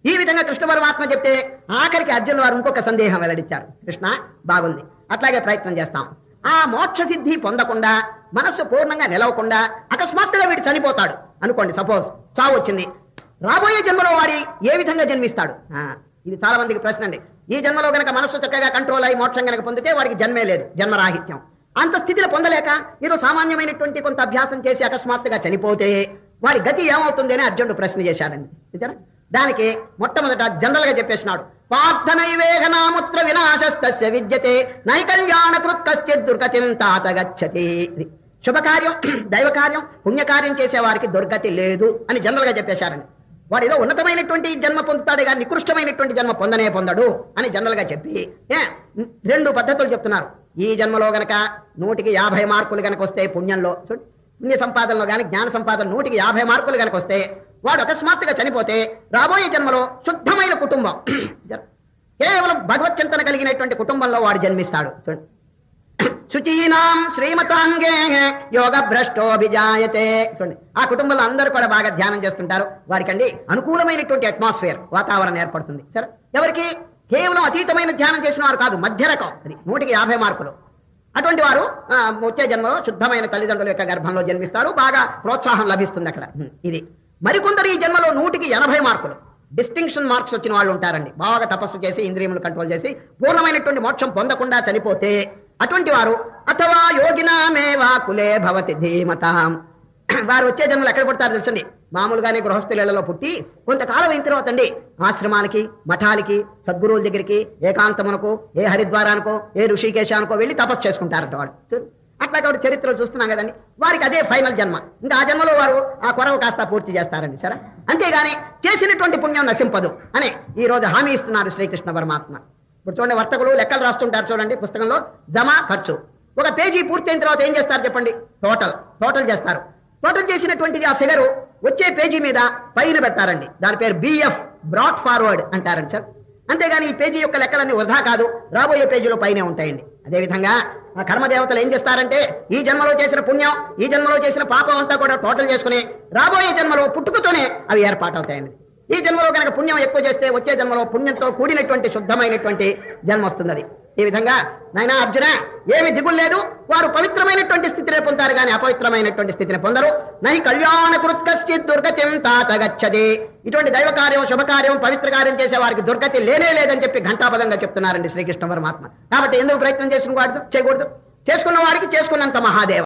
ఈ విధంగా కృష్ణ పరమాత్మ చెప్తే ఆఖరికి అర్జునుల వారు ఇంకొక సందేహం వెల్లడించారు. కృష్ణ బాగుంది, అట్లాగే ప్రయత్నం చేస్తాం. ఆ మోక్ష సిద్ధి పొందకుండా మనస్సు పూర్ణంగా నిలవకుండా అకస్మాత్తుగా వీడు చనిపోతాడు అనుకోండి, సపోజ్ చావు వచ్చింది. రాబోయే జన్మలో వాడి ఏ విధంగా జన్మిస్తాడు? ఇది చాలా మందికి ప్రశ్న అండి. ఈ జన్మలో గనక మనస్సు చక్కగా కంట్రోల్ అయి మోక్షం గనక పొందితే వాడికి జన్మే లేదు, జన్మరాహిత్యం. అంత స్థితిలో పొందలేక ఏదో సామాన్యమైనటువంటి కొంత అభ్యాసం చేసి అకస్మాత్తుగా చనిపోతే వాడి గతి ఏమవుతుంది అని అర్జునుడు ప్రశ్న చేశాడండి. దానికి మొట్టమొదట జనరల్ గా చెప్పేసినాడు, పార్థనైవేఘనాముత్ర వినాశస్తస్య విద్యతే నైకల్యాణ కృత్కశ్చిత్ దుర్గతిం తాత గచ్చతి. శుభకార్యం, దైవకార్యం, పుణ్యకార్యం చేసేవారికి దుర్గతి లేదు అని జనరల్ గా చెప్పేశారండి. వాడు ఏదో ఉన్నతమైనటువంటి జన్మ పొందుతాడే కానీ నికృష్టమైనటువంటి జన్మ పొందనే పొందడు అని జనరల్ గా చెప్పి 2 పద్ధతులు చెప్తున్నారు. ఈ జన్మలో గనక 150 మార్కులు గనక వస్తే పుణ్యంలో, పుణ్య సంపాదనలో గాని జ్ఞాన సంపాదన 150 మార్కులు గనక వస్తే వాడు అకస్మాత్తుగా చనిపోతే రాబోయే జన్మలో శుద్ధమైన కుటుంబం, కేవలం భగవత్ చింతన కలిగినటువంటి కుటుంబంలో వాడు జన్మిస్తాడు. శుచీనాం శ్రీమతాంగే యోగ భ్రష్టోభిజాయతే. చూడండి, ఆ కుటుంబంలో అందరూ కూడా బాగా ధ్యానం చేస్తుంటారు. వారికండి అనుకూలమైనటువంటి అట్మాస్ఫియర్, వాతావరణం ఏర్పడుతుంది. సరే, ఎవరికి? కేవలం అతీతమైన ధ్యానం చేసిన వారు కాదు, మధ్య రకం, అది 150 మార్కులు. అటువంటి వారు వచ్చే జన్మలో శుద్ధమైన తల్లిదండ్రుల యొక్క గర్భంలో జన్మిస్తారు. బాగా ప్రోత్సాహం లభిస్తుంది అక్కడ. ఇది మరికొందరు ఈ జన్మలో 180 మార్కులు, డిస్టింక్షన్ మార్క్స్ వచ్చిన వాళ్ళు ఉంటారండి. బాగా తపస్సు చేసి ఇంద్రియములు కంట్రోల్ చేసి పూర్ణమైనటువంటి మోక్షం పొందకుండా చనిపోతే అటువంటి వారు అథవా యోగినామేవా కులే భవతి ధీమతాం. వారు వచ్చే జన్మలు ఎక్కడ పుడతారు తెలుసండి? మామూలుగానే గృహస్థులలో పుట్టి కొంతకాలం అయిన తర్వాత అండి ఆశ్రమాలకి, మఠాలకి, సద్గురువుల దగ్గరికి, ఏకాంతమునకు, ఏ హరిద్వారానికో, ఏ ఋషికేశానికో వెళ్ళి తపస్సు చేసుకుంటారంట వాడు. అట్లా కాబట్టి చరిత్రలో చూస్తున్నాం కదండి. వారికి అదే ఫైనల్ జన్మ. ఇంకా ఆ జన్మలో వారు ఆ కొరవ కాస్త పూర్తి చేస్తారండి. సరే, అంతేగాని చేసినటువంటి పుణ్యం నశింపదు అని ఈ రోజు హామీ ఇస్తున్నారు శ్రీకృష్ణ పరమాత్మ. ఇప్పుడు చూడండి, వర్తకులు లెక్కలు రాస్తుంటారు చూడండి పుస్తకంలో, జమ ఖర్చు. ఒక పేజీ పూర్తయిన తర్వాత ఏం చేస్తారు చెప్పండి? టోటల్ చేస్తారు. టోటల్ చేసినటువంటిది ఆ ఫిగరు వచ్చే పేజీ మీద పైన పెడతారండి. దాని పేరు బిఎఫ్, బ్రాట్ ఫార్వర్డ్ అంటారండి సార్. అంతేగాని ఈ పేజీ యొక్క లెక్కలన్నీ వృధా కాదు, రాబోయే పేజీలో పైనే ఉంటాయండి. అదేవిధంగా ఆ కర్మదేవతలు ఏం చేస్తారంటే ఈ జన్మలో చేసిన పుణ్యం, ఈ జన్మలో చేసిన పాపం అంతా కూడా టోటల్ చేసుకుని రాబోయే జన్మలో పుట్టుకతోనే అవి ఏర్పాటవుతాయండి. ఈ జన్మలో కనుక పుణ్యం ఎక్కువ చేస్తే వచ్చే జన్మలో పుణ్యంతో కూడినటువంటి శుద్ధమైనటువంటి జన్మ వస్తుంది. అది ఈ విధంగా నాయనా అర్జున, ఏమి దిగులు లేదు, వారు పవిత్రమైనటువంటి స్థితిని పొందారు కానీ అపవిత్రమైనటువంటి స్థితిని పొందరు. నహి కళ్యాణ కృత్కశ్చిత్ దుర్గతిం తాత గచ్చతి. ఇటువంటి దైవ కార్యం, శుభకార్యం, పవిత్ర కార్యం చేసే వారికి దుర్గతి లేనే లేదని చెప్పి ఘంటాపదంగా చెప్తున్నారండి శ్రీకృష్ణ పరమాత్మ. కాబట్టి ఎందుకు ప్రయత్నం చేయకూడదు? చేసుకున్న వాడికి చేసుకున్నంత మహాదేవ.